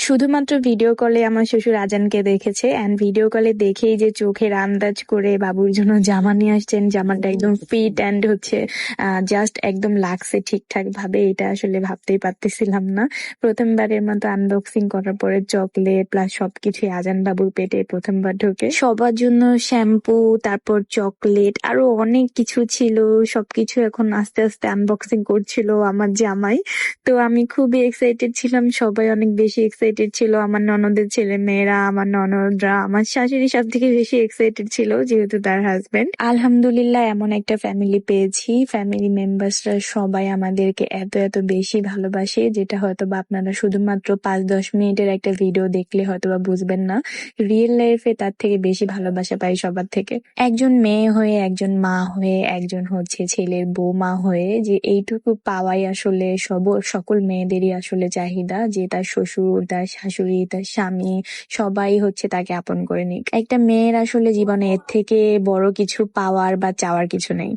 শুধুমাত্র ভিডিও কলে আমার শ্বশুর আজানকে দেখেছে, এন্ড ভিডিও কলে দেখেই যে চোখের আন্দাজ করে বাবুর জন্য জামা নিয়ে আসছেন, জামাটা একদম ফিট এন্ড হচ্ছে জাস্ট একদম লাগছে ঠিকঠাক ভাবে, এটা আসলে ভাবতেই পারতেছিলাম না। প্রথমবারের মতো আনবক্সিং করার পরে চকলেট প্লাস সবকিছু আজান বাবুর পেটে প্রথমবার ঢোকে। সবার জন্য শ্যাম্পু, তারপর চকলেট, আরো অনেক কিছু ছিল। সবকিছু এখন আস্তে আস্তে আনবক্সিং করছিল আমার জামাই। তো আমি খুবই এক্সাইটেড ছিলাম, সবাই অনেক বেশি এক্সাইটেড ছিল। আমার ননদের ছেলে মেয়েরা, আমার ননদরা, আমার শাশুড়ি সব থেকে বেশি এক্সাইটেড ছিল যেহেতু তার হাজবেন্ড। আলহামদুলিল্লাহ এমন একটা ফ্যামিলি পেয়েছি, ফ্যামিলি মেম্বার্সরা সবাই আমাদেরকে এত এত বেশি ভালোবাসে, যেটা হয়তো বা আপনারা শুধুমাত্র 5-10 মিনিটের একটা ভিডিও দেখলে হয়তো বা বুঝবেন না। রিয়েল লাইফে তার থেকে বেশি ভালোবাসা পাই সবার থেকে। একজন মেয়ে হয়ে, একজন মা হয়ে, একজন হচ্ছে ছেলের বৌমা হয়ে, যে এইটুকু পাওয়াই আসলে সকল মেয়েদেরই আসলে চাহিদা, যে তার শ্বশুর, তার শাশুড়ি, তার স্বামী সবাই হচ্ছে তাকে আপন করে নিক। একটা মেয়ের আসলে জীবনে এর থেকে বড় কিছু পাওয়ার বা চাওয়ার কিছু নেই।